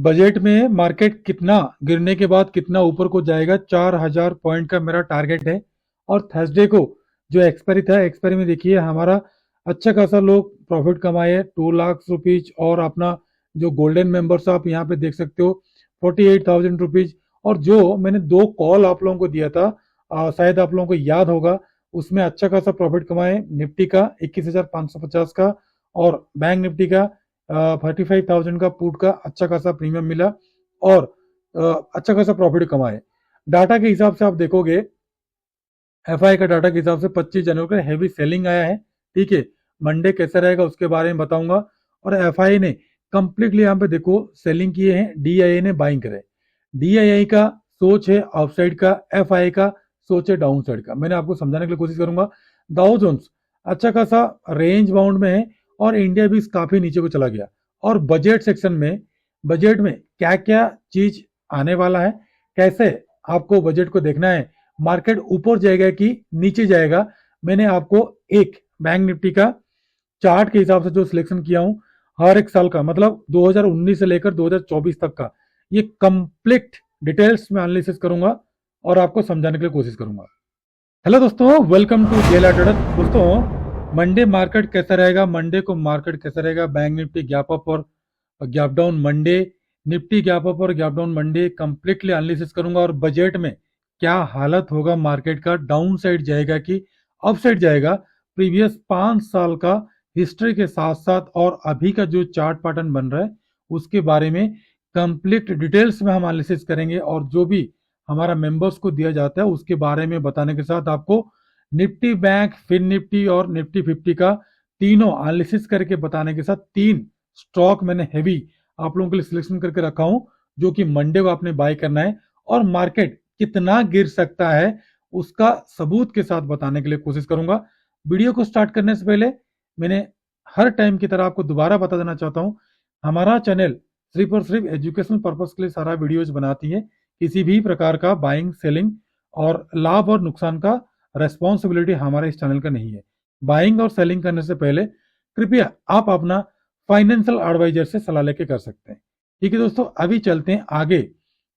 Budget में market कितना गिरने के बाद कितना ऊपर को जाएगा, 4000 पॉइंट का मेरा टारगेट है। और थर्सडे को जो एक्सपायरी था, एक्सपायरी में देखिए हमारा अच्छा खासा लोग प्रॉफिट कमाए है, 2 लाख रुपीज। और अपना जो गोल्डन मेंबर्स आप यहाँ पे देख सकते हो 48,000 रुपीज। और जो मैंने दो कॉल आप लोगों को दिया था, शायद आप लोगों को याद होगा, उसमें अच्छा खासा प्रॉफिट कमाए। निफ्टी का 21,550 का और बैंक निफ्टी का 35,000 का पुट का अच्छा खासा प्रीमियम मिला और अच्छा खासा प्रॉफिट कमाए। डाटा के हिसाब से आप देखोगे, एफआई का डाटा के हिसाब से 25 जनवरी को हैवी सेलिंग आया है। ठीक है, मंडे कैसा रहेगा उसके बारे में बताऊंगा। और एफआई ने कंप्लीटली यहाँ पे देखो सेलिंग किए हैं, डीआईए ने बाइंग करे। डीआईआई का सोच है अपसाइड का, एफआई का सोच है डाउन साइड का। मैंने आपको समझाने के लिए कोशिश करूंगा। दाउ जोन्स अच्छा खासा रेंज बाउंड में है और इंडिया भी काफी नीचे को चला गया। और बजट सेक्शन में, बजट में क्या क्या चीज आने वाला है, कैसे आपको बजट को देखना है, मार्केट ऊपर जाएगा कि नीचे जाएगा, मैंने आपको एक बैंक निफ्टी का चार्ट के हिसाब से जो सिलेक्शन किया हूं, हर एक साल का मतलब 2019 से लेकर 2024 तक का, ये कंप्लीट डिटेल्स में एनालिसिस करूंगा और आपको समझाने के लिए कोशिश करूंगा। हेलो दोस्तों, वेलकम टू जेला ट्रेडर। दोस्तों, मंडे मार्केट कैसा रहेगा, मंडे को मार्केट कैसा रहेगा, बैंक निफ्टी गैप अप और gap down Monday, Nifty gap up और gap down Monday, completely analysis करूंगा। और बजट में क्या हालत होगा मार्केट का, डाउन साइड जाएगा कि अप साइड जाएगा, प्रीवियस 5 साल का हिस्ट्री के साथ साथ और अभी का जो चार्ट पैटर्न बन रहा है उसके बारे में कंप्लीट डिटेल्स में हम एनालिसिस करेंगे। और जो भी हमारा मेंबर्स को दिया जाता है उसके बारे में बताने के साथ आपको निफ्टी बैंक, फिन निफ्टी और निफ्टी 50 का तीनों एनालिसिस करके बताने के साथ तीन स्टॉक मैंने हैवी आप लोगों के लिए सिलेक्शन करके रखा हूं, जो कि मंडे को आपने बाय करना है। और मार्केट कितना गिर सकता है उसका सबूत के साथ बताने के लिए कोशिश करूंगा। वीडियो को स्टार्ट करने से पहले मैंने हर टाइम की तरह आपको दोबारा बता देना चाहता हूं, हमारा चैनल सिर्फ और सिर्फ एजुकेशनल पर्पज के लिए सारा वीडियोज बनाती है। किसी भी प्रकार का बाइंग, सेलिंग और लाभ और नुकसान का रेस्पॉन्सिबिलिटी हमारे इस चैनल का नहीं है। बाइंग और सेलिंग करने से पहले कृपया आप अपना फाइनेंशियल एडवाइजर से सलाह लेके कर सकते हैं। ठीक है दोस्तों, अभी चलते हैं आगे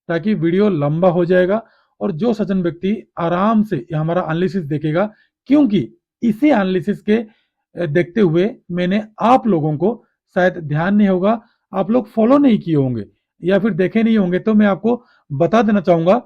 ताकि वीडियो लंबा हो जाएगा और जो सज्जन व्यक्ति आराम से हमारा एनालिसिस देखेगा, क्योंकि इसी एनालिसिस के देखते हुए मैंने आप लोगों को शायद ध्यान नहीं होगा, आप लोग फॉलो नहीं किए होंगे या फिर देखे नहीं होंगे, तो मैं आपको बता देना चाहूंगा,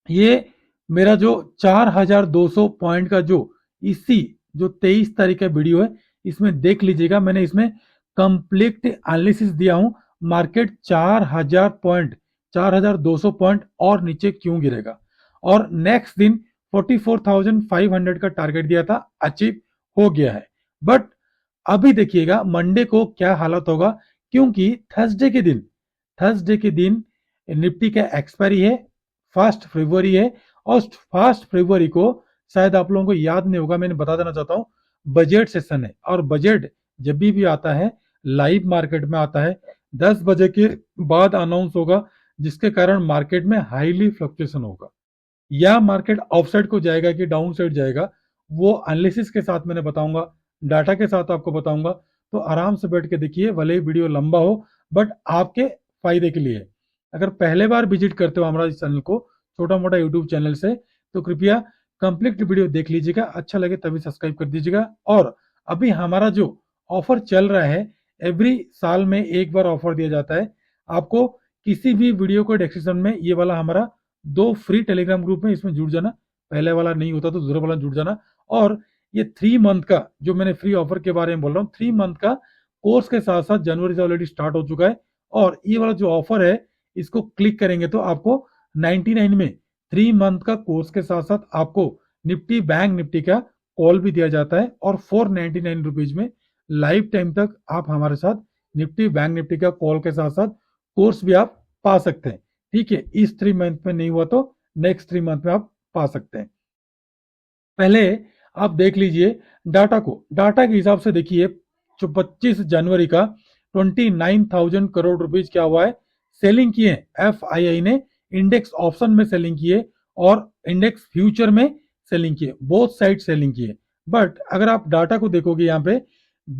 ये मेरा जो 4200 पॉइंट का जो इसी जो 23 तारीख का वीडियो है इसमें देख लीजिएगा। मैंने इसमें कंप्लीट एनालिसिस दिया हूं, मार्केट 4000 पॉइंट, 4200 पॉइंट और नीचे क्यों गिरेगा। और नेक्स्ट दिन 44,500 का टारगेट दिया था, अचीव हो गया है। बट अभी देखिएगा मंडे को क्या हालत होगा, क्योंकि थर्सडे के दिन निफ्टी का एक्सपायरी है, 1 फरवरी है। और 1 फरवरी को शायद आप लोगों को याद नहीं होगा, मैंने बता देना चाहता हूं, बजट सेशन है। और बजट जब भी आता है लाइव मार्केट में आता है, 10 बजे के बाद अनाउंस होगा, जिसके कारण मार्केट में हाईली फ्लक्चुएशन होगा। या मार्केट ऑफ साइड को जाएगा कि डाउन साइड जाएगा, वो एनालिसिस के साथ मैंने बताऊंगा, डाटा के साथ आपको बताऊंगा। तो आराम से बैठ के देखिए, भले ही वीडियो लंबा हो बट आपके फायदे के लिए। अगर पहले बार विजिट करते हो हमारा इस चैनल को, छोटा मोटा यूट्यूब चैनल से, तो कृपया कंप्लीट वीडियो देख लीजिएगा, अच्छा लगे तभी सब्सक्राइब कर दीजिएगा। और अभी हमारा जो ऑफर चल रहा है, एवरी साल में एक बार ऑफर दिया जाता है आपको। किसी भी वीडियो को डिस्क्रिप्शन में ये वाला हमारा 2 फ्री टेलीग्राम ग्रुप में, इसमें जुड़ जाना, पहले वाला नहीं होता तो दूसरे वाला जुड़ जाना। और ये 3 मंथ का जो मैंने फ्री ऑफर के बारे में बोल रहा हूँ, 3 मंथ का कोर्स के साथ साथ जनवरी से ऑलरेडी स्टार्ट हो चुका है। और ये वाला जो ऑफर है इसको क्लिक करेंगे तो आपको 99 में 3 मंथ का कोर्स के साथ साथ आपको निफ्टी बैंक निफ्टी का कॉल भी दिया जाता है। और 499 रुपीज में लाइफ टाइम तक आप हमारे साथ निफ्टी बैंक निफ्टी का कॉल के साथ साथ कोर्स भी आप पा सकते हैं। ठीक है, इस 3 मंथ में नहीं हुआ तो नेक्स्ट 3 मंथ में आप पा सकते हैं। पहले आप देख लीजिए डाटा को, डाटा के हिसाब से देखिए जो 25 जनवरी का 29,000 करोड़ रुपीज क्या हुआ है, सेलिंग किए। एफआईआई ने इंडेक्स ऑप्शन में सेलिंग किए और इंडेक्स फ्यूचर में सेलिंग किए, बोथ साइड सेलिंग किए। बट अगर आप डाटा को देखोगे यहाँ पे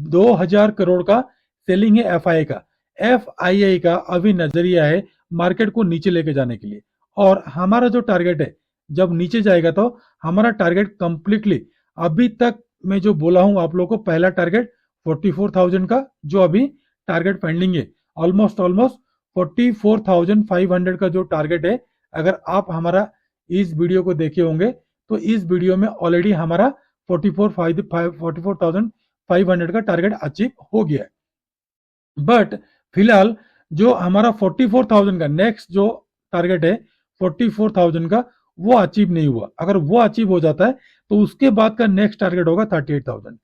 2000 करोड़ का सेलिंग है एफआईआई का। FII का अभी नजरिया है मार्केट को नीचे लेके जाने के लिए, और हमारा जो टारगेट है जब नीचे जाएगा तो हमारा टारगेट कंप्लीटली, अभी तक मैं जो बोला हूं आप लोगों को, पहला टारगेट 44,000 का जो अभी टारगेट पेंडिंग है, ऑलमोस्ट ऑलमोस्ट 44,500 का जो टारगेट है, अगर आप हमारा इस वीडियो को देखे होंगे तो इस वीडियो में ऑलरेडी हमारा 44,500 का टारगेट अचीव हो गया है। बट फिलहाल जो हमारा 44,000 का नेक्स्ट जो टारगेट है 44,000 का, वो अचीव नहीं हुआ। अगर वो अचीव हो जाता है तो उसके बाद का नेक्स्ट टारगेट होगा 38,000।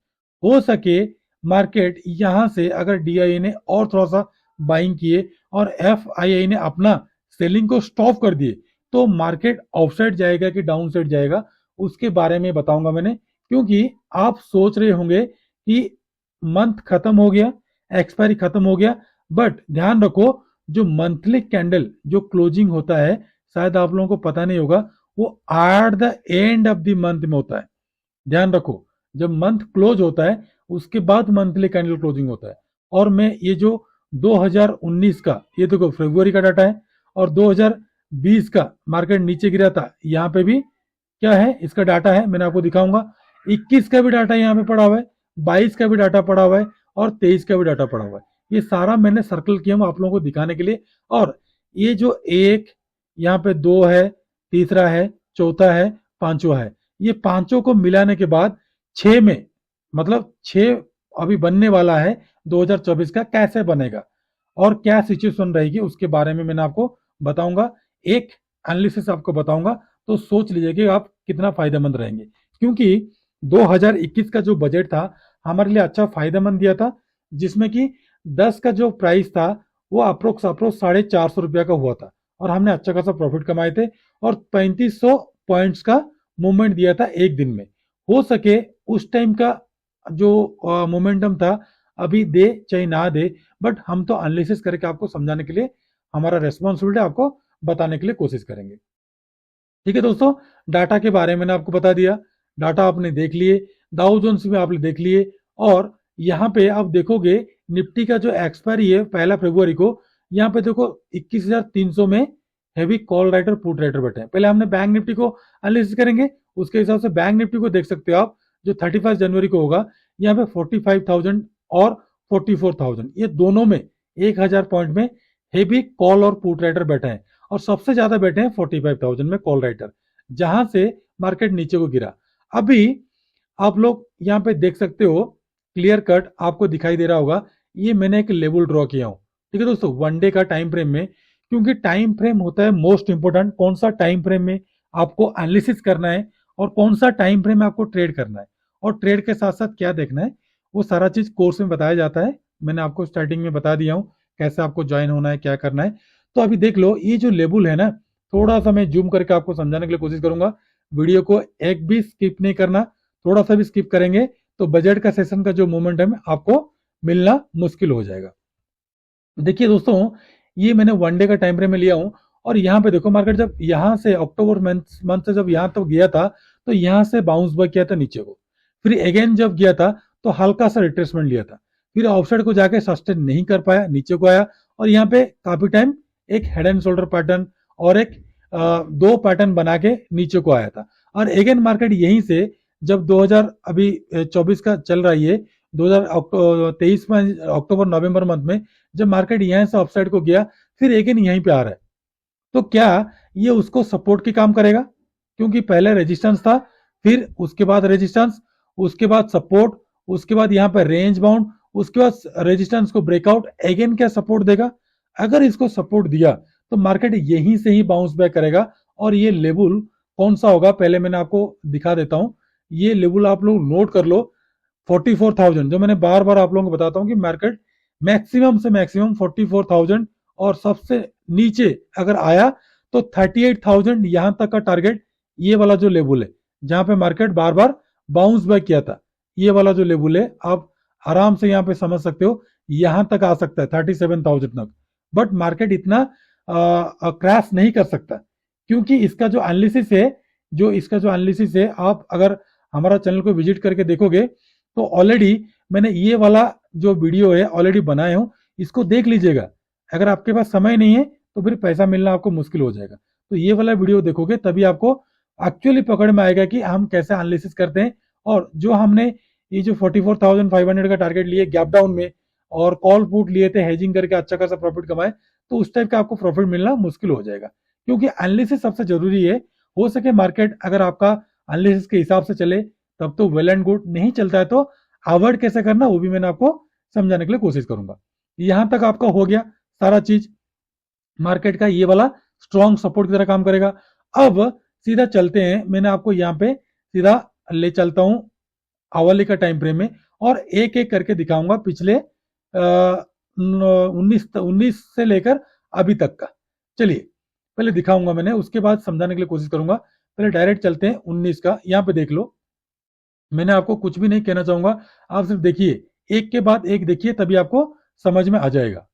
हो सके मार्केट यहां से अगर DIA ने और थोड़ा सा बाइंग किए और FII ने अपना सेलिंग को स्टॉप कर दिए तो मार्केट ऑफसाइड जाएगा कि डाउन साइड जाएगा, उसके बारे में बताऊंगा मैंने। क्योंकि आप सोच रहे होंगे कि मंथ खत्म हो गया, एक्सपायरी खत्म हो गया, बट ध्यान रखो जो मंथली कैंडल जो क्लोजिंग होता है, शायद आप लोगों को पता नहीं होगा, वो at the end of the month में होता है। ध्यान रखो, जब मंथ क्लोज होता है उसके बाद मंथली कैंडल क्लोजिंग होता है। और मैं ये जो 2019 का, ये देखो फरवरी का डाटा है, और 2020 का मार्केट नीचे गिरा था, यहाँ पे भी क्या है इसका डाटा है, मैंने आपको दिखाऊंगा। 21 का भी डाटा यहाँ पे पड़ा हुआ है, 22 का भी डाटा पड़ा हुआ है, और 23 का भी डाटा पड़ा हुआ है। ये सारा मैंने सर्कल किया हूं आप लोगों को दिखाने के लिए। और ये जो एक यहाँ पे 2 है, तीसरा है, चौथा है, पांचवा है, ये पांचों को मिलाने के बाद 6 में, मतलब 6 अभी बनने वाला है 2024 का, कैसे बनेगा और क्या सिचुएशन रहेगी उसके बारे में मैंने आपको बताऊंगा, एक एनालिसिस आपको बताऊंगा। तो सोच लीजिए कि आप कितना फायदेमंद रहेंगे। क्योंकि 2021 का जो बजट था हमारे लिए अच्छा फायदेमंद दिया था, जिसमें कि 10 का जो प्राइस था वो अप्रोक्स 450 रुपया का हुआ था, और हमने अच्छा खासा प्रॉफिट कमाए थे, और 3500 पॉइंट्स का मूवमेंट दिया था एक दिन में। हो सके उस टाइम का जो मोमेंटम था अभी दे चाहे ना दे, बट हम तो एनालिसिस करके आपको समझाने के लिए, हमारा रेस्पॉन्सिबिलिटी आपको बताने के लिए कोशिश करेंगे। ठीक है दोस्तों, डाटा के बारे में मैंने आपको बता दिया, डाटा आपने देख लिए, डाउ जोन्स भी आपने देख लिए, और यहाँ पे आप देखोगे निफ्टी का जो एक्सपायरी है 1 फरवरी को, यहाँ पे देखो 21,300 में heavy call writer put writer बैठे हैं। पहले हमने बैंक निफ्टी को एनालिसिस करेंगे, उसके हिसाब से बैंक निफ्टी को देख सकते हो आप, जो 31 जनवरी को होगा, यहाँ पे 45,000 और 44,000, ये दोनों में 1,000 पॉइंट में हेवी कॉल और पुट राइटर बैठे हैं, और सबसे ज्यादा बैठे हैं 45,000 में कॉल राइटर, जहां से मार्केट नीचे को गिरा। अभी आप लोग यहाँ पे देख सकते हो, क्लियर कट आपको दिखाई दे रहा होगा, ये मैंने एक लेवल ड्रॉ किया हूं। ठीक है दोस्तों, 1 डे का टाइम फ्रेम में, क्योंकि टाइम फ्रेम होता है मोस्ट इंपोर्टेंट, कौन सा टाइम फ्रेम में आपको एनालिसिस करना है और कौन सा टाइम फ्रेम में आपको ट्रेड करना है, और ट्रेड के साथ साथ क्या देखना है, वो सारा चीज कोर्स में बताया जाता है। मैंने आपको स्टार्टिंग में बता दिया हूँ कैसे आपको ज्वाइन होना है, क्या करना है। तो अभी देख लो, ये जो लेवल है ना, थोड़ा सा मैं जूम करके आपको समझाने के लिए कोशिश करूंगा, वीडियो को एक भी स्किप नहीं करना, थोड़ा सा भी स्किप करेंगे तो बजट का सेशन का जो मोमेंटम है आपको मिलना मुश्किल हो जाएगा। देखिए दोस्तों, ये मैंने 1 डे का टाइम फ्रेम में लिया हूं, और यहाँ पे देखो मार्केट जब यहाँ से अक्टूबर मंथ से जब यहाँ तक गया था तो यहाँ से बाउंस बैक किया था नीचे को, फिर अगेन जब गया था तो हल्का सा रिट्रेसमेंट लिया था, फिर ऑफसाइड को जाके सस्टेन नहीं कर पाया, नीचे को आया, और यहाँ पे काफी टाइम एक हेड एंड शोल्डर पैटर्न और एक दो पैटर्न बना के नीचे को आया था। और अगेन मार्केट यहीं से जब 2024 का चल रहा है, 2023 में अक्टूबर नवंबर मंथ में जब मार्केट यहां से अपसाइड को गया, फिर अगेन यहीं पे आ रहा है, तो क्या ये उसको सपोर्ट की काम करेगा? क्योंकि पहले रेजिस्टेंस था, फिर उसके बाद रेजिस्टेंस, उसके बाद सपोर्ट, उसके बाद यहाँ पर रेंज बाउंड, उसके बाद रेजिस्टेंस को ब्रेकआउट, अगेन क्या सपोर्ट देगा? अगर इसको सपोर्ट दिया तो मार्केट यहीं से ही बाउंस बैक करेगा। और ये लेवल कौन सा होगा पहले मैंने आपको दिखा देता हूं, ये लेवल आप लोग नोट कर लो, 44,000, जो मैंने बार बार आप लोगों को बताता हूं कि मार्केट मैक्सिमम से मैक्सिमम 44,000, और सबसे नीचे अगर आया तो 38,000 यहां तक का टारगेट, ये वाला जो लेवल है जहां पे मार्केट बार बार बाउंस बैक किया था, ये वाला जो लेवल है आप आराम से यहां पे समझ सकते हो, यहां तक आ सकता है 37,000 तक। बट मार्केट इतना क्रैश नहीं कर सकता, क्योंकि इसका जो एनालिसिस है, आप अगर हमारा चैनल को विजिट करके देखोगे तो ऑलरेडी मैंने ये वाला जो वीडियो है ऑलरेडी बनाए हूं, इसको देख लीजिएगा। अगर आपके पास समय नहीं है तो फिर पैसा मिलना आपको मुश्किल हो जाएगा। तो ये वाला वीडियो देखोगे तभी आपको एक्चुअली पकड़ में आएगा कि हम कैसे एनालिसिस करते हैं। और जो हमने ये जो 44,500 का टारगेट लिए गैप डाउन में और कॉल पुट लिए थे हेजिंग करके अच्छा खासा प्रॉफिट कमाए, तो उस टाइप का आपको प्रॉफिट मिलना मुश्किल हो जाएगा, क्योंकि एनालिसिस सबसे जरूरी है। हो सके मार्केट अगर आपका एनालिसिस के हिसाब से चले तब तो वेल एंड गुड, नहीं चलता है तो अवॉइड कैसे करना वो भी मैंने आपको समझाने के लिए कोशिश करूंगा। यहां तक आपका हो गया सारा चीज। मार्केट का ये वाला स्ट्रॉन्ग सपोर्ट की तरह काम करेगा। अब सीधा चलते हैं, मैंने आपको यहाँ पे सीधा ले चलता हूं आवली का टाइम फ्रेम में और एक एक करके दिखाऊंगा पिछले 19 से लेकर अभी तक का। चलिए पहले दिखाऊंगा मैंने, उसके बाद समझाने के लिए कोशिश करूंगा। पहले डायरेक्ट चलते हैं 19 का। यहाँ पे देख लो, मैंने आपको कुछ भी नहीं कहना चाहूंगा, आप सिर्फ देखिए, एक के बाद एक देखिए तभी आपको समझ में आ जाएगा।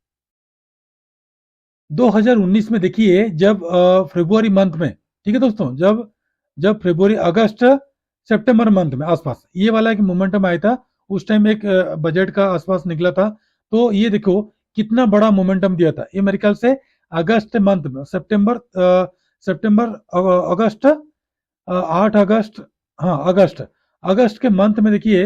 2019 में देखिए जब फरवरी मंथ में, ठीक है दोस्तों, जब जब फरवरी अगस्त सितंबर मंथ में आसपास ये वाला एक मोमेंटम आया था, उस टाइम एक बजट का आसपास निकला था। तो ये देखो कितना बड़ा मोमेंटम दिया था, ये मेरे ख्याल से अगस्त मंथ में, सितंबर अगस्त 8 अगस्त, हाँ अगस्त, अगस्त के मंथ में देखिए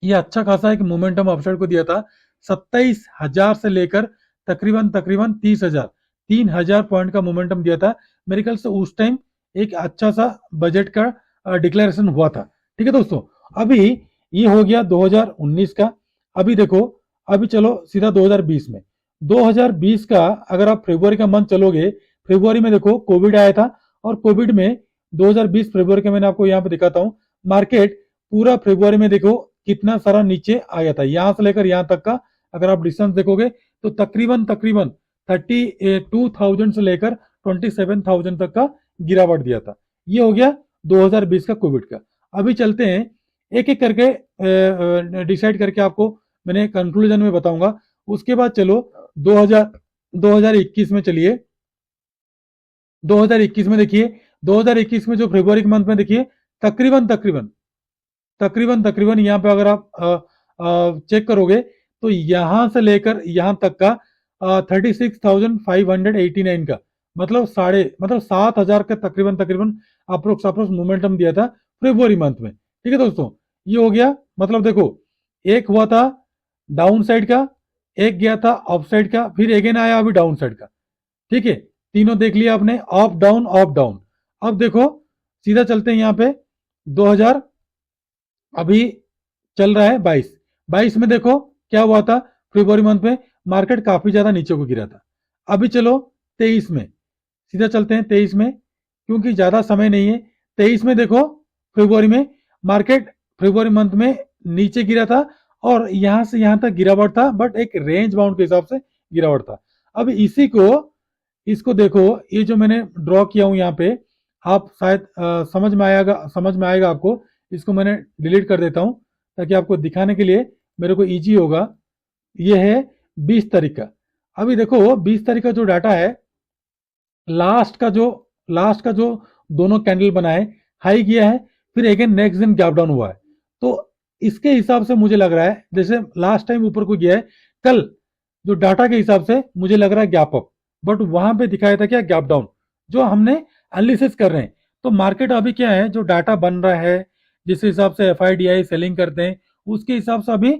ये अच्छा खासा एक मोमेंटम अपसाइड को दिया था। 27,000 से लेकर तकरीबन तकरीबन 30,000, 3,000 पॉइंट का मोमेंटम दिया था। मेरे ख्याल से उस टाइम एक अच्छा सा बजट का डिक्लेरेशन हुआ था। ठीक है दोस्तों, अभी ये हो गया 2019 का। अभी देखो, अभी चलो सीधा 2020 में। 2020 का अगर आप फरवरी का मंथ चलोगे, फरवरी में देखो कोविड आया था, और कोविड में 2020 फरवरी के मैंने आपको यहाँ पे दिखाता हूँ, मार्केट पूरा फरवरी में देखो कितना सारा नीचे आया था, यहां से लेकर यहां तक का अगर आप डिस्टेंस देखोगे तो तकरीबन तकरीबन 32,000 से लेकर 27,000 तक का गिरावट दिया था। ये हो गया 2020 का कोविड का। अभी चलते हैं एक एक करके डिसाइड करके आपको मैंने कंक्लूजन में बताऊंगा। उसके बाद चलो 2021 में चलिए। 2021 में देखिए, 2021 में जो फरवरी के मंथ में देखिए तकरीबन तकरीबन तकरीबन तकरीबन यहाँ पे अगर आप चेक करोगे तो यहां से लेकर यहां तक का 36,589 का, मतलब 7,000 का तकरीबन तकरीबन अप्रोक्स अप्रोक्स मोमेंटम दिया था फरवरी मंथ में। ठीक है दोस्तों, ये हो गया। मतलब देखो, एक हुआ था डाउन साइड का, एक गया था अप साइड का, फिर अगेन आया अभी डाउन साइड का। ठीक है, तीनों देख लिया आपने, अप डाउन अप डाउन। अब देखो सीधा चलते हैं यहाँ पे 2000, अभी चल रहा है 22 में देखो क्या हुआ था फरवरी मंथ में, मार्केट काफी ज्यादा नीचे को गिरा था। अभी चलो 23 में, सीधा चलते हैं 23 में, क्योंकि ज्यादा समय नहीं है। 23 में देखो फरवरी में मार्केट फरवरी मंथ में नीचे गिरा था, और यहां से यहां तक गिरावट था, बट एक रेंज बाउंड के हिसाब से गिरावट था। अब इसी को, इसको देखो, ये जो मैंने ड्रॉ किया हूं यहाँ पे, आप शायद समझ में आएगा आपको। इसको मैंने डिलीट कर देता हूं ताकि आपको दिखाने के लिए मेरे को इजी होगा। ये है 20 तारीख का। अभी देखो 20 तारीख का जो डाटा है, लास्ट का जो दोनों कैंडल बना है, हाई किया है, फिर अगेन नेक्स्ट दिन गैप डाउन हुआ है। तो इसके हिसाब से मुझे लग रहा है जैसे लास्ट टाइम ऊपर को गया है, कल जो डाटा के हिसाब से मुझे लग रहा है गैप अप, बट वहां पे दिखाया था क्या, गैप डाउन, जो हमने एनालिसिस कर रहे हैं। तो मार्केट अभी क्या है, जो डाटा बन रहा है, जिस हिसाब से एफआईडीआई सेलिंग करते हैं, उसके हिसाब से अभी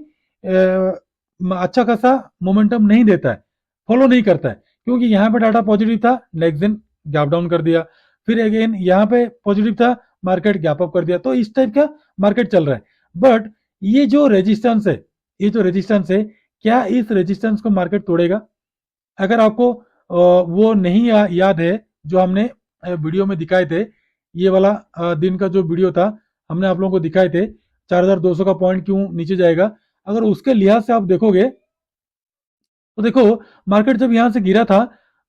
अच्छा खासा मोमेंटम नहीं देता है, फॉलो नहीं करता है। क्योंकि यहाँ पे डाटा पॉजिटिव था, नेक्स्ट दिन गैप डाउन कर दिया, फिर अगेन यहाँ पे पॉजिटिव था, मार्केट गैप अप कर दिया। तो इस टाइप का मार्केट चल रहा है। बट ये जो रेजिस्टेंस है, क्या इस रेजिस्टेंस को मार्केट तोड़ेगा? अगर आपको वो नहीं याद है जो हमने वीडियो में दिखाए थे, ये वाला दिन का जो वीडियो था, हमने आप लोगों को दिखाए थे 4,200 का पॉइंट क्यों नीचे जाएगा। अगर उसके लिहाज से आप देखोगे तो देखो, मार्केट जब यहां से गिरा था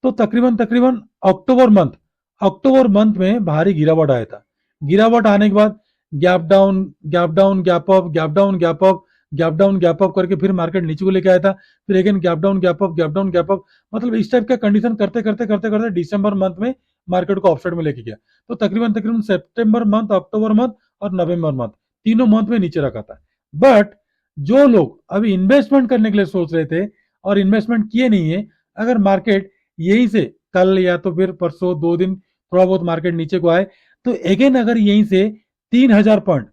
तो तकरीबन तकरीबन अक्टूबर मंथ में भारी गिरावट आया था। गिरावट आने के बाद gap down gap down gap up, gap down gap up, gap down gap up करके फिर मार्केट नीचे को लेके आया था, फिर again gap down gap up, gap down gap up. मतलब इस टाइप का कंडीशन करते करते करते करते दिसंबर मंथ में मार्केट को ऑफसाइड में लेके गया। तो तकरीबन तकरीबन सितंबर मंथ, अक्टूबर मंथ और नवंबर मंथ, तीनों मंथ में नीचे रखा था। बट जो लोग अभी इन्वेस्टमेंट करने के लिए सोच रहे थे, और इन्वेस्टमेंट किए नहीं है, अगर मार्केट यहीं से कल या तो फिर परसों 2 दिन थोड़ा बहुत मार्केट नीचे को आए, तो अगेन अगर यहीं से 3,000 पॉइंट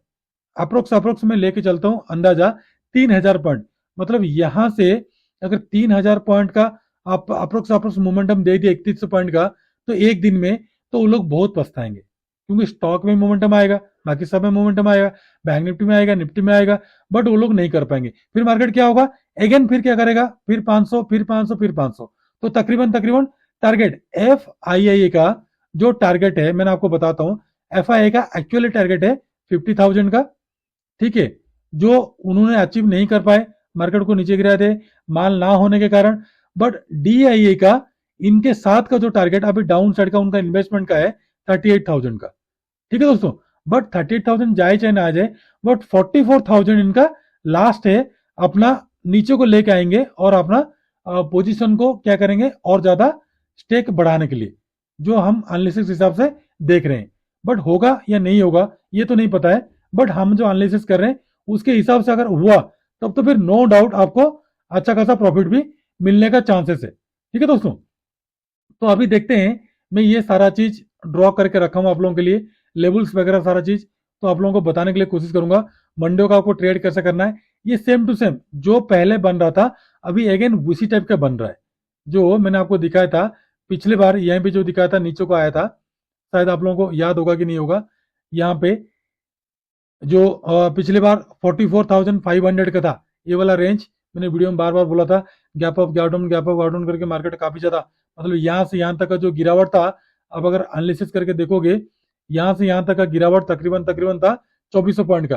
अप्रोक्स अप्रोक्स में लेके चलता हूं अंदाजा 3,000 पॉइंट, मतलब यहां से अगर 3,000 पॉइंट का आप अप्रोक्स अप्रोक्स मोमेंटम दे दिया 3100 पॉइंट का, तो एक दिन में तो वो लोग बहुत पछताएंगे, क्योंकि स्टॉक में मोमेंटम आएगा, बाकी सब में मोमेंटम आएगा, बैंक निफ्टी में आएगा, निफ्टी में आएगा, बट वो लोग नहीं कर पाएंगे। फिर मार्केट क्या होगा, अगेन फिर क्या करेगा, फिर 500 फिर 500 फिर 500, तो तकरीबन तकरीबन टारगेट एफ आई आई का जो टारगेट है मैंने आपको बताता हूं, एफ आई आई का एक्चुअली टारगेट है 50,000 का, ठीक है, जो उन्होंने अचीव नहीं कर पाए, मार्केट को नीचे गिराए थे माल ना होने के कारण। बट डीआईए का इनके साथ का जो टारगेट अभी डाउन साइड का उनका इन्वेस्टमेंट का है 38,000 का, ठीक है दोस्तों। बट 38,000 जाए चाहे ना आ जाए, बट 44,000 इनका लास्ट है, अपना नीचे को लेके आएंगे और अपना पोजीशन को क्या करेंगे और ज्यादा स्टेक बढ़ाने के लिए, जो हम एनालिसिस हिसाब से देख रहे हैं। बट होगा या नहीं होगा ये तो नहीं पता है, बट हम जो एनालिसिस कर रहे हैं उसके हिसाब से अगर हुआ तब तो फिर नो डाउट आपको अच्छा खासा प्रॉफिट भी मिलने का चांसेस है, ठीक है दोस्तों। तो अभी देखते हैं, मैं ये सारा चीज ड्रॉ करके रखा हूं आप लोगों के लिए, लेवल्स वगैरह सारा चीज, तो आप लोगों को बताने के लिए कोशिश करूंगा मंडे को आपको ट्रेड कैसे करना है। ये सेम टू सेम जो पहले बन रहा था अभी अगेन उसी टाइप का बन रहा है, जो मैंने आपको दिखाया था पिछले बार, यहीं पे जो दिखाया था नीचे को आया था, शायद आप लोगों को याद होगा कि नहीं होगा, यहाँ पे जो पिछले बार 44,500 का था ये वाला रेंज, मैंने वीडियो में बार बार बोला था gap up gap up down करके मार्केट काफी ज्यादा, मतलब यहाँ से यहाँ तक का जो गिरावट था, अब अगर एनालिसिस करके देखोगे यहाँ से यहाँ तक का गिरावट तकरीबन तकरीबन था 2400 पॉइंट का।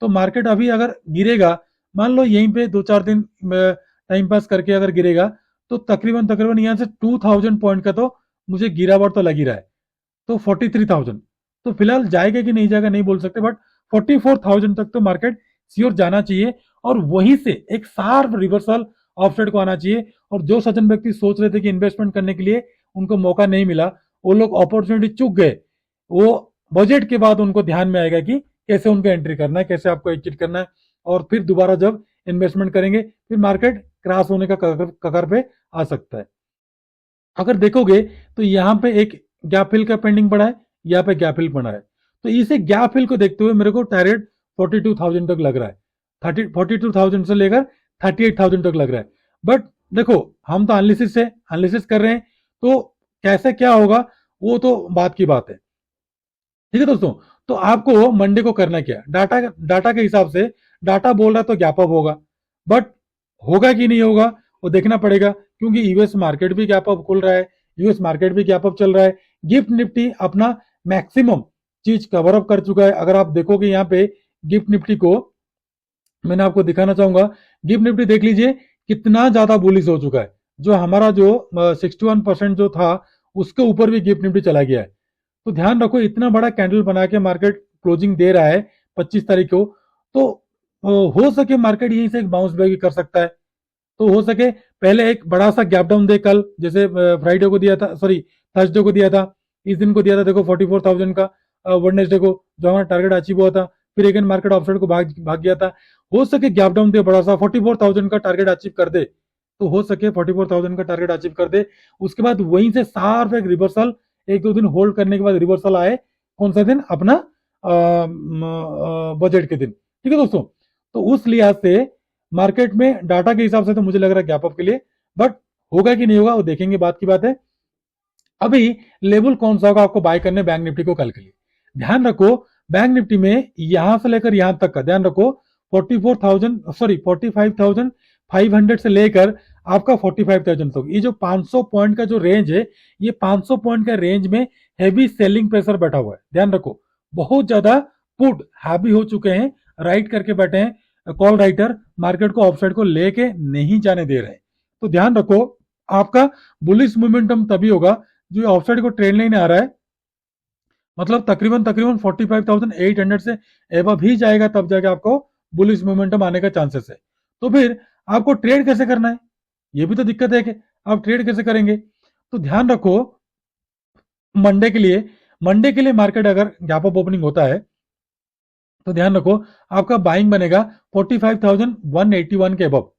तो मार्केट अभी अगर गिरेगा, मान लो यहीं पे 2-4 दिन टाइम पास करके अगर गिरेगा, तो तकरीबन तकरीबन यहाँ से 2,000 पॉइंट का तो मुझे गिरावट तो लग ही रहा है, तो 43,000, तो फिलहाल जाएगा कि नहीं जाएगा नहीं बोल सकते, बट 44,000 तक तो मार्केट श्योर जाना चाहिए, और वहीं से एक शार्प रिवर्सल ऑफसेट को आना चाहिए। और जो सज्जन व्यक्ति सोच रहे थे कि इन्वेस्टमेंट करने के लिए उनको मौका नहीं मिला, वो लोग अपॉर्चुनिटी चूक गए, वो बजट के बाद उनको ध्यान में आएगा कि कैसे उनको एंट्री करना है, कैसे आपको एग्जिट करना है, और फिर दोबारा जब इन्वेस्टमेंट करेंगे फिर मार्केट क्रैश होने का कगार पे आ सकता है। अगर देखोगे तो यहाँ पे एक गैप फिल का पेंडिंग पड़ा है, यहाँ पे गैप फिल पड़ा है, तो इसे गैप फिल को देखते हुए मेरे को टारगेट 42,000 तक लग रहा है, 42,000 से लेकर 38,000 तक लग रहा है। बट देखो हम तो एनालिसिस कर रहे हैं, तो कैसे क्या होगा वो तो बात की बात है, ठीक है दोस्तों। तो आपको मंडे को करना क्या, डाटा डाटा के हिसाब से डाटा बोल रहा है तो गैप अप होगा, बट होगा कि नहीं होगा वो देखना पड़ेगा, क्योंकि यूएस मार्केट भी गैप अप खुल रहा है, यूएस मार्केट भी गैप अप चल रहा है, गिफ्ट निफ्टी अपना मैक्सिमम चीज कवर अप कर चुका है। अगर आप देखोगे यहाँ पे गिफ्ट निफ्टी को मैंने आपको दिखाना चाहूंगा, गिफ्ट निफ्टी देख लीजिए कितना ज्यादा बुलिश हो चुका है, जो हमारा जो 61% जो था उसके ऊपर भी गिफ्ट निफ्टी चला गया है। तो ध्यान रखो इतना बड़ा कैंडल बना के मार्केट क्लोजिंग दे रहा है 25 तारीख को, तो हो सके मार्केट यहीं से एक बाउंस बैक कर सकता है। तो हो सके पहले एक बड़ा सा गैप डाउन दे कल, जैसे फ्राइडे को दिया था, सॉरी थर्सडे को दिया था, इस दिन को दिया था देखो 44,000 का, वेडनेसडे को जो हमारा टारगेट अचीव हुआ था, फिर अगेन मार्केट ऑफसाइड को भाग गया था। हो सके गैप डाउन दे बड़ा सा 44,000 का टारगेट अचीव कर दे, तो हो सके 44,000 का टारगेट अचीव कर दे, उसके बाद वहीं से शार्प एक रिवर्सल, 1-2 दिन होल्ड करने के बाद रिवर्सल आए, कौन सा दिन, अपना बजट के दिन, ठीक है दोस्तों। तो उस लिहाज से मार्केट में डाटा के हिसाब से तो मुझे लग रहा है गैप अप के लिए, बट होगा कि नहीं होगा वो देखेंगे, बात की बात है। अभी लेवल कौन सा होगा आपको बाय करने बैंक निफ्टी को कल के लिए, ध्यान रखो बैंक निफ्टी में यहां से लेकर यहां तक का ध्यान रखो, 45,500 से लेकर आपका 45,000 तक, ये जो 500 पॉइंट का जो रेंज है, ये 500 पॉइंट का रेंज में हैवी सेलिंग प्रेशर बैठा हुआ है, ध्यान रखो बहुत ज्यादा पुट हैवी हो चुके हैं, राइट करके बैठे हैं कॉल राइटर, मार्केट को ऑफसाइड को लेके नहीं जाने दे रहे हैं। तो ध्यान रखो आपका बुलिश मोमेंटम तभी होगा जो ऑफसाइड को ट्रेंड लाइन आ रहा है, मतलब तकरीबन तकरीबन 45,800 से एबव ही जाएगा, तब जाके आपको बुलिश मोमेंटम आने का चांसेस है। तो फिर आपको ट्रेड कैसे करना है, ये भी तो दिक्कत है कि आप ट्रेड कैसे करेंगे। तो ध्यान रखो मंडे के लिए मार्केट अगर गैप अप ओपनिंग होता है, तो ध्यान रखो आपका बाइंग बनेगा 45,181 के अबव,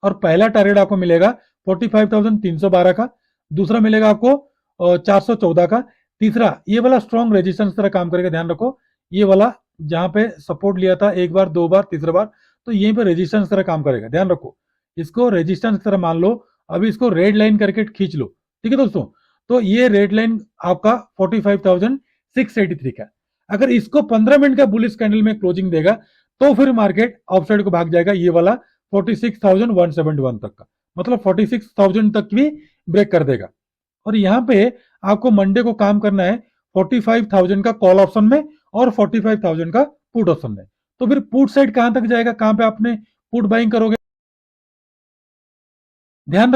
और पहला टारगेट आपको मिलेगा 45,312 का, दूसरा मिलेगा आपको 414 का, तीसरा ये वाला स्ट्रॉन्ग रेजिस्टेंस तरह काम करेगा, ध्यान रखो ये वाला जहां पे सपोर्ट लिया था एक बार, दो बार, तीसरा बार, तो यहीं पे रेजिस्टेंस तरह काम करेगा, ध्यान रखो इसको रेजिस्टेंस तरह मान लो। अभी इसको रेड लाइन करके खींच लो, ठीक है दोस्तों। तो ये रेड लाइन आपका 45,683 का, अगर इसको 15 मिनट का बुलिश कैंडल में क्लोजिंग देगा तो फिर मार्केट ऑफसाइड को भाग जाएगा, ये वाला 46,171 तक का, मतलब 46,000 तक भी ब्रेक कर देगा। और यहाँ पे आपको मंडे को काम करना है 45,000 का कॉल ऑप्शन में और 45,000 का पुट ऑप्शन में। तो फिर पुट साइड कहां तक जाएगा, कहां पे आपने पुट बाइंग करोगे, ध्यान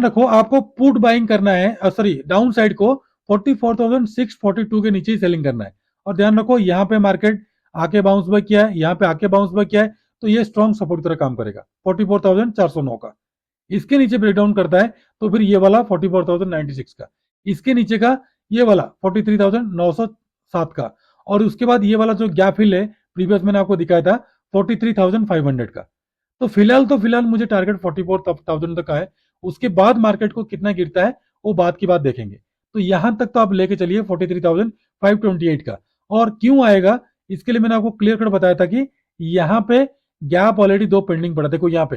रखो आपको पुट बाइंग करना है, सॉरी डाउन साइड को 44,642 के नीचे ही सेलिंग करना है। और ध्यान रखो यहाँ पे मार्केट आके बाउंस बैक किया है, यहाँ पे आके बाउंस बैक किया है, तो ये स्ट्रॉन्ग सपोर्ट की तरह काम करेगा 44,409 का। इसके नीचे ब्रेकडाउन करता है तो फिर ये वाला 44,096 का, इसके नीचे का ये वाला 43,907 का, और उसके बाद ये वाला जो गैप हिल है प्रीवियस मैंने आपको दिखाया था 43,500 का। तो फिलहाल मुझे टारगेट 44,000 तक का है, उसके बाद मार्केट को कितना गिरता है वो बात की बात देखेंगे। तो यहां तक तो आप लेके चलिए 43,528 का। और क्यों आएगा इसके लिए मैंने आपको क्लियर कट बताया था कि यहाँ पे गैप ऑलरेडी दो पेंडिंग पड़ा, देखो यहाँ पे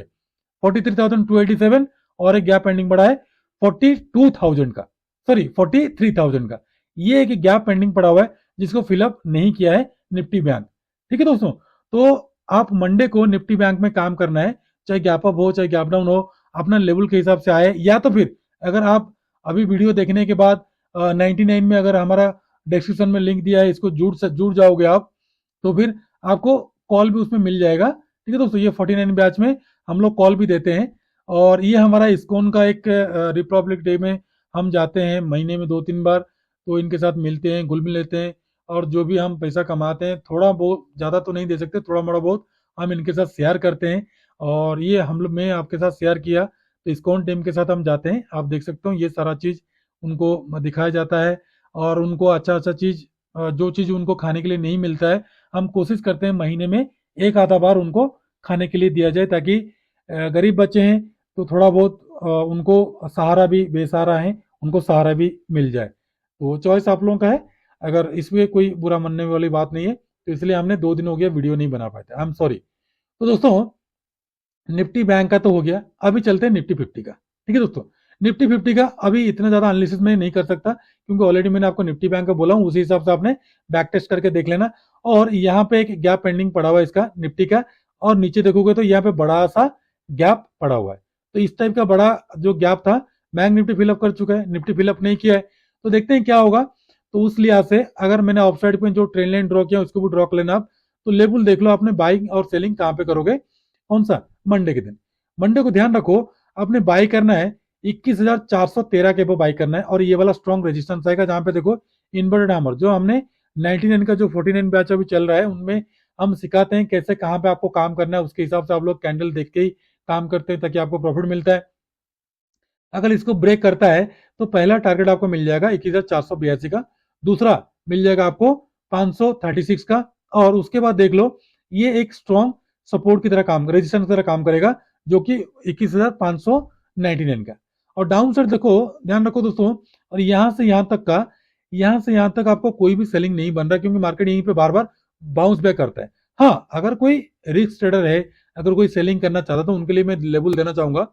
43,287 और एक गैप पेंडिंग पड़ा है 42,000 का, सॉरी 43,000 का, ये एक गैप पेंडिंग पड़ा हुआ है जिसको फिलअप नहीं किया है निफ्टी बैंक, ठीक है दोस्तों। तो आप मंडे को निफ्टी बैंक में काम करना है, चाहे गैप अप हो चाहे गैप डाउन हो, अपना लेवल के हिसाब से आए, या तो फिर अगर आप अभी वीडियो देखने के बाद 99 में अगर हमारा डिस्क्रिप्शन में लिंक दिया है इसको जुड़ जाओगे आप, तो फिर आपको कॉल भी उसमें मिल जाएगा, ठीक है दोस्तों। ये 49 बैच में हम लोग कॉल भी देते हैं, और ये हमारा इस्कॉन का एक रिपब्लिक डे में हम जाते हैं महीने में 2-3 बार, तो इनके साथ मिलते हैं, घुल मिल लेते हैं, और जो भी हम पैसा कमाते हैं थोड़ा बहुत, ज़्यादा तो नहीं दे सकते, थोड़ा मोड़ा बहुत हम इनके साथ शेयर करते हैं। और ये हम लोग, मैं आपके साथ शेयर किया तो इस्कॉन टीम के साथ हम जाते हैं, आप देख सकते हो ये सारा चीज़ उनको दिखाया जाता है, और उनको अच्छा अच्छा चीज़, जो चीज़ उनको खाने के लिए नहीं मिलता है, हम कोशिश करते हैं महीने में एक आधा बार उनको खाने के लिए दिया जाए, ताकि गरीब बच्चे हैं तो थोड़ा बहुत उनको सहारा भी, बेसहारा हैं उनको सहारा भी मिल जाए। तो चॉइस आप लोगों का है, अगर इसमें कोई बुरा मानने वाली बात नहीं है, तो इसलिए हमने 2 दिन हो गया वीडियो नहीं बना पाए थे, आई एम सॉरी। तो दोस्तों निफ्टी बैंक का तो हो गया, अभी चलते हैं निफ्टी 50 का, ठीक है दोस्तों। निफ्टी 50 का अभी इतना ज्यादा एनालिसिस में नहीं कर सकता, क्योंकि ऑलरेडी मैंने आपको निफ्टी बैंक का बोला हूं, उसी हिसाब से आपने बैक टेस्ट करके देख लेना। और यहाँ पे एक गैप पेंडिंग पड़ा हुआ है इसका निफ्टी का, और नीचे देखोगे तो यहाँ पे बड़ा सा गैप पड़ा हुआ है, तो इस टाइप का बड़ा जो गैप था बैंक निफ्टी फिलअप कर चुका है, निफ्टी फिलअप नहीं किया है, तो देखते हैं क्या होगा। तो उस लिहाज से अगर मैंने ऑफसाइड पे जो ट्रेन लाइन ड्रॉ किया उसको भी ड्रॉ कर लेना आप, तो लेवल देख लो आपने बाइंग और सेलिंग कहाँ पे करोगे, कौन सा, मंडे के दिन। मंडे को ध्यान रखो आपने बाई करना है 21,413 के ऊपर बाई करना है, और ये वाला स्ट्रॉन्ग रेजिस्टेंस आएगा जहां पे देखो इन्वर्टेड हैमर, जो हमने 99 का जो 49 बैच अभी चल रहा है उनमें हम सिखाते हैं कैसे कहाँ पे आपको काम करना है, उसके हिसाब से आप लोग कैंडल देख के ही काम करते हैं ताकि आपको प्रॉफिट मिलता है। अगर इसको ब्रेक करता है तो पहला टारगेट आपको मिल जाएगा 21,482 का, दूसरा मिल जाएगा आपको 536 का, और उसके बाद देख लो ये एक स्ट्रॉन्ग सपोर्ट की तरह काम, रेजिस्टेंस की तरह काम करेगा, जो कि 21,599 का। और डाउन साइड देखो, ध्यान रखो दोस्तों, और यहां से यहां तक का, यहां से यहां तक आपको कोई भी सेलिंग नहीं बन रहा, क्योंकि मार्केट यहीं पे बार बार बाउंस बैक करता है। हाँ, अगर कोई रिस्क ट्रेडर है, अगर कोई सेलिंग करना चाहता तो उनके लिए मैं लेवल देना चाहूंगा,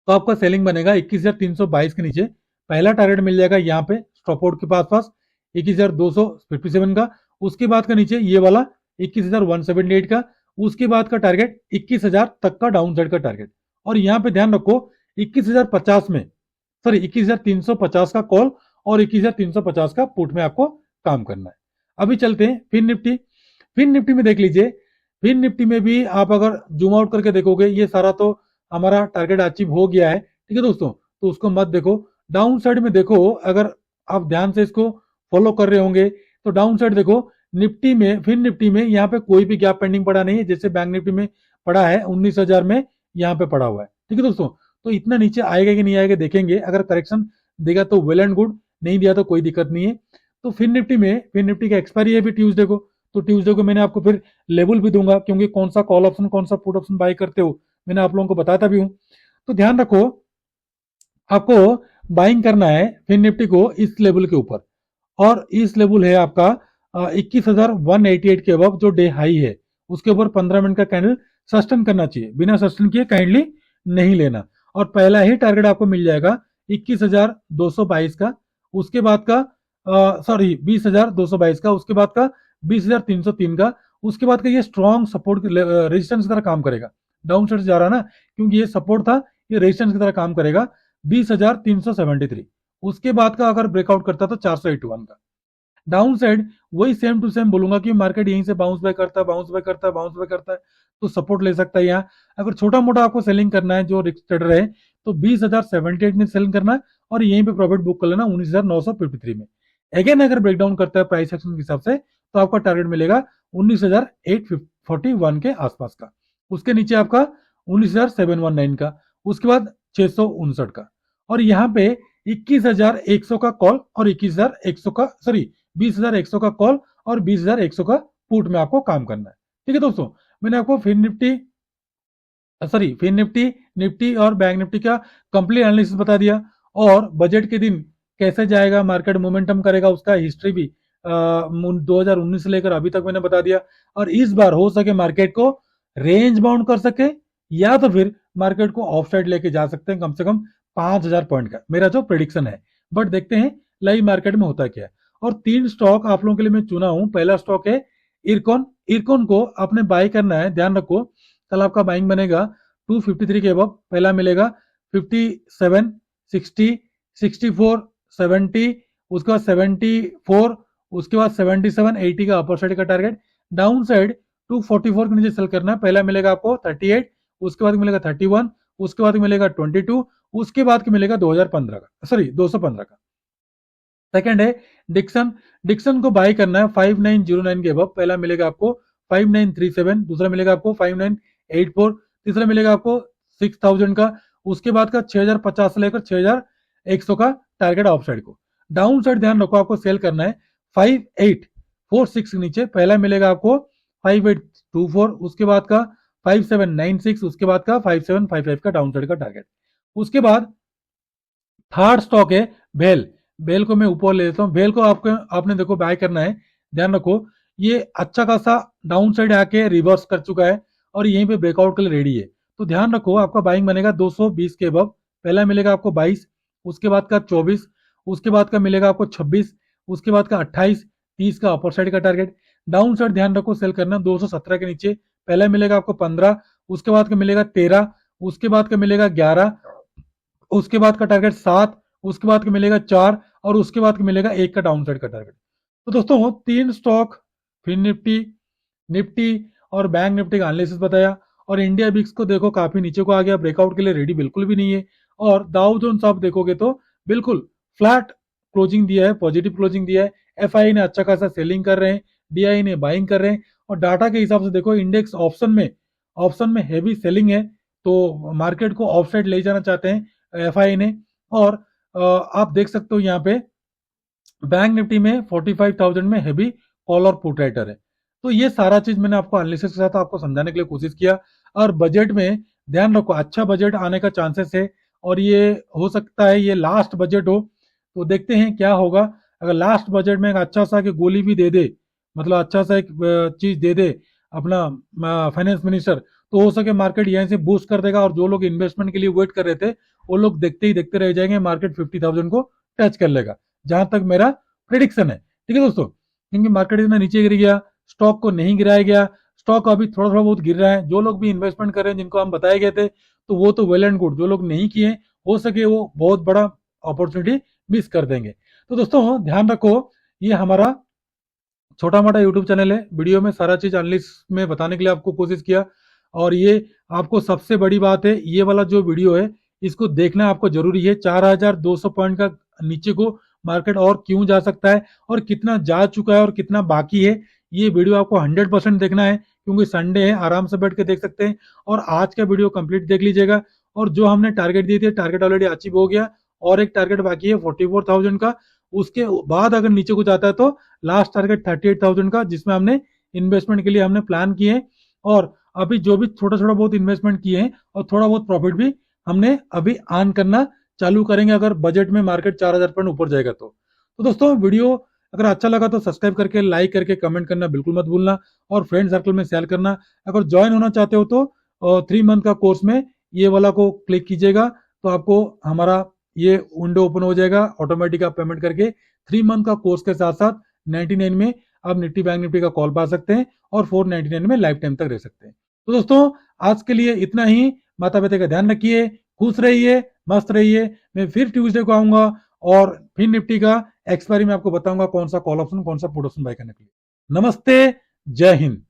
तो आपका सेलिंग बनेगा 21,322 के नीचे, पहला टारगेट मिल जाएगा यहाँ पे स्टॉप आउट के पास पास 21,257 का, उसके बाद का नीचे ये वाला 21,178 का, उसके बाद का टारगेट 21,000 तक का डाउन साइड का टारगेट। और यहाँ पे ध्यान रखो 21,050 में, सॉरी 21,350 का कॉल और 21,350 का पुट में आपको काम करना है। अभी चलते हैं फिर निफ्टी, फिर निफ्टी में देख लीजिए, फिर निफ्टी में भी आप अगर जूम आउट करके देखोगे ये सारा तो हमारा टारगेट अचीव हो गया है, ठीक है दोस्तों, तो उसको मत देखो। डाउन साइड में देखो, अगर आप ध्यान से इसको फॉलो कर रहे होंगे तो डाउन साइड देखो निफ्टी में, फिर निफ्टी में यहाँ पे कोई भी गैप पेंडिंग पड़ा नहीं है, जैसे बैंक निफ्टी में पड़ा है 19,000 में यहाँ पे पड़ा हुआ है, ठीक है दोस्तों। तो इतना नीचे आएगा कि नहीं आएगा देखेंगे, अगर करेक्शन देगा तो वेल एंड गुड, नहीं दिया तो कोई दिक्कत नहीं है। तो फिर निफ्टी में, फिर निफ्टी का एक्सपायरी है भी ट्यूसडे को, तो ट्यूसडे को मैंने आपको फिर लेवल भी दूंगा, क्योंकि कौन सा कॉल ऑप्शन कौन सा पुट ऑप्शन बाय करते हो मैंने आप लोगों को बताता भी हूँ। तो ध्यान रखो, आपको बाइंग करना है फिन निफ्टी को इस लेवल के ऊपर, और इस लेवल है आपका 21,188 के अब जो डे हाई है उसके ऊपर 15 मिनट का कैंडल सस्टेन करना चाहिए, बिना सस्टेन किए काइंडली नहीं लेना। और पहला ही टारगेट आपको मिल जाएगा 21,222 का, उसके बाद का सॉरी 20,222 का, उसके बाद का 20,303 का, उसके बाद का ये स्ट्रॉन्ग सपोर्ट रेजिस्टेंस की तरह काम करेगा। डाउन साइड जा रहा ना, क्योंकि ये सपोर्ट था, ये रेजिस्टेंस की तरह काम करेगा 20,373। उसके बाद का अगर ब्रेकआउट करता तो 481 का। डाउन साइड वही सेम टू सेम बोलूंगा कि मार्केट यहीं से बाउंस बैक करता है, बाउंस बैक करता है, बाउंस बैक करता है, तो सपोर्ट ले सकता है यहाँ। अगर छोटा मोटा आपको सेलिंग करना है जो रिस्क ट्रेडर है, तो 20,078 में सेलिंग करना है और यहीं पे प्रॉफिट बुक कर लेना 19,953 में। अगेन अगर ब्रेकडाउन करता है प्राइस एक्शन के हिसाब से, तो आपका टारगेट मिलेगा 19,841 के आसपास का, उसके नीचे आपका 19,719 का, उसके बाद 659 का, और यहाँ पे 21,100 का कॉल और 21,100 का सॉरी 20,100 का कॉल और 20,100 का पुट में आपको काम करना है। ठीक है दोस्तों, मैंने आपको फिन निफ्टी, निफ्टी और बैंक निफ्टी का कंप्लीट एनालिसिस बता दिया, और बजट के दिन कैसे जाएगा मार्केट, मोमेंटम करेगा, उसका हिस्ट्री भी 2019 से लेकर अभी तक मैंने बता दिया। और इस बार हो सके मार्केट को रेंज बाउंड कर सके, या तो फिर मार्केट को ऑफ साइड लेके जा सकते हैं कम से कम 5,000 पॉइंट का, मेरा जो प्रेडिक्शन है। बट देखते हैं लाइव मार्केट में होता क्या है। और 3 स्टॉक आप लोगों के लिए मैं चुना हूं। पहला स्टॉक है इरकॉन। इरकॉन को आपने बाय करना है, ध्यान रखो कल आपका बाइंग बनेगा 253 के अब, पहला मिलेगा 57, 60, 64, 70, उसके बाद 74, उसके बाद 77, 80 का अपर साइड का टारगेट। डाउन साइड 244 के नीचे सेल करना है, पहला मिलेगा आपको 38, उसके बाद मिलेगा 31, उसके बाद मिलेगा 22, उसके बाद मिलेगा 2015 का सॉरी 215 का। सेकंड है डिक्सन। डिक्सन को बाय करना है 5909 के अब, पहला मिलेगा आपको 5937, दूसरा मिलेगा आपको 5984, तीसरा मिलेगा आपको 6000 का, उसके बाद का 6050 से लेकर 6100 का टारगेट ऑफ साइड को। डाउन साइड ध्यान रखो आपको सेल करना है 5846 के नीचे, पहला मिलेगा आपको 5824, उसके बाद का 5796, उसके बाद का 5755 का डाउन साइड का टारगेट। उसके बाद थर्ड स्टॉक है भेल। भेल को मैं ऊपर ले लेता हूँ। भेल को आपको आपने देखो बाय करना है, ध्यान रखो ये अच्छा खासा डाउन साइड आके रिवर्स कर चुका है और यहीं पे ब्रेकआउट के लिए रेडी है। तो ध्यान रखो आपका बाइंग बनेगा 220 के अब, पहला मिलेगा आपको 22, उसके बाद का 24, उसके बाद का मिलेगा आपको 26, उसके बाद का 28, 30 का अपर साइड का टारगेट। डाउन साइड ध्यान रखो सेल करना 217 के नीचे, पहला मिलेगा आपको 15, उसके बाद का मिलेगा 13, उसके बाद का मिलेगा 11, उसके बाद का टारगेट 7, उसके बाद का मिलेगा 4, और उसके बाद का मिलेगा 1 का डाउन साइड का टारगेट। तो दोस्तों 3 स्टॉक फिन निफ्टी, निफ्टी और बैंक निफ्टी का एनालिसिस बताया। और इंडिया बिक्स को देखो काफी नीचे को आ गया, ब्रेकआउट के लिए रेडी बिल्कुल भी नहीं है। और दाउ जोन्स आप देखोगे तो बिल्कुल फ्लैट क्लोजिंग दिया है, पॉजिटिव क्लोजिंग दिया है। एफआई ने अच्छा खासा सेलिंग कर रहे हैं, डीआई ने बाइंग कर रहे हैं, और डाटा के हिसाब से देखो इंडेक्स ऑप्शन में हैवी सेलिंग है, तो मार्केट को ऑफ साइड ले जाना चाहते हैं एफआई ने। और आप देख सकते हो यहाँ पे बैंक निफ्टी में 45,000 में हैवी कॉल और पुट राइटर है। तो ये सारा चीज मैंने आपको एनालिसिस के साथ आपको समझाने के लिए कोशिश किया। और बजट में ध्यान रखो अच्छा बजट आने का चांसेस है, और ये हो सकता है ये लास्ट बजट हो, तो देखते हैं क्या होगा। अगर लास्ट बजट में एक अच्छा सा कि गोली भी दे दे, मतलब अच्छा सा एक चीज दे दे अपना फाइनेंस मिनिस्टर, तो हो सके मार्केट यहीं से बूस्ट कर देगा, और जो लोग इन्वेस्टमेंट के लिए वेट कर रहे थे वो लोग देखते ही देखते रह जाएंगे, मार्केट 50,000 को टच कर लेगा, जहां तक मेरा प्रिडिक्शन है। ठीक है दोस्तों, क्योंकि मार्केट इतना नीचे गिर गया, स्टॉक को नहीं गिराया गया, स्टॉक अभी थोड़ा थोड़ा बहुत गिर रहा है। जो लोग भी इन्वेस्टमेंट कर रहे हैं जिनको हम बताए गए थे, तो वो तो वेल एंड गुड, जो लोग नहीं किए हो सके वो बहुत बड़ा अपॉर्चुनिटी मिस कर देंगे। तो दोस्तों ध्यान रखो, ये हमारा छोटा मोटा यूट्यूब चैनल है, वीडियो में सारा चीज एनालिस्ट में बताने के लिए आपको कोशिश किया। और ये आपको सबसे बड़ी बात है, ये वाला जो वीडियो है इसको देखना आपको जरूरी है। 4,200 पॉइंट का नीचे को मार्केट और क्यों जा सकता है, और कितना जा चुका है और कितना बाकी है, ये वीडियो आपको 100% देखना है, क्योंकि संडे है, आराम से बैठ के देख सकते हैं। और आज का वीडियो कंप्लीट देख लीजिएगा। और जो हमने टारगेट दिए थे, टारगेट ऑलरेडी अचीव हो गया, और एक टारगेट बाकी है 44,000 का। उसके बाद अगर नीचे को जाता है तो लास्ट टारगेट 38,000 का, जिसमें हमने इन्वेस्टमेंट के लिए हमने प्लान किए। और अभी जो भी छोटा छोटा बहुत इन्वेस्टमेंट किए हैं और थोड़ा बहुत प्रॉफिट भी हमने अभी अर्न करना चालू करेंगे अगर बजट में मार्केट 4,000 पॉइंट ऊपर जाएगा तो दोस्तों वीडियो अगर अच्छा लगा तो सब्सक्राइब करके लाइक करके कमेंट करना बिल्कुल मत भूलना और फ्रेंड सर्कल में शेयर करना। अगर ज्वाइन होना चाहते हो तो 3 मंथ का कोर्स में ये वाला को क्लिक कीजिएगा तो आपको हमारा ये विंडो ओपन हो जाएगा, ऑटोमेटिक आप पेमेंट करके 3 मंथ का कोर्स के साथ साथ 99 में आप निफ्टी बैंक निफ्टी का कॉल पा सकते हैं और 499 में लाइफ टाइम तक रह सकते हैं। तो दोस्तों आज के लिए इतना ही। माता पिता का ध्यान रखिए, खुश रहिए, मस्त रहिए। मैं फिर ट्यूसडे को आऊंगा और फिर निफ्टी का एक्सपायरी में आपको बताऊंगा कौन सा कॉल ऑप्शन कौन सा पुट ऑप्शन बाय करने के लिए। नमस्ते, जय हिंद।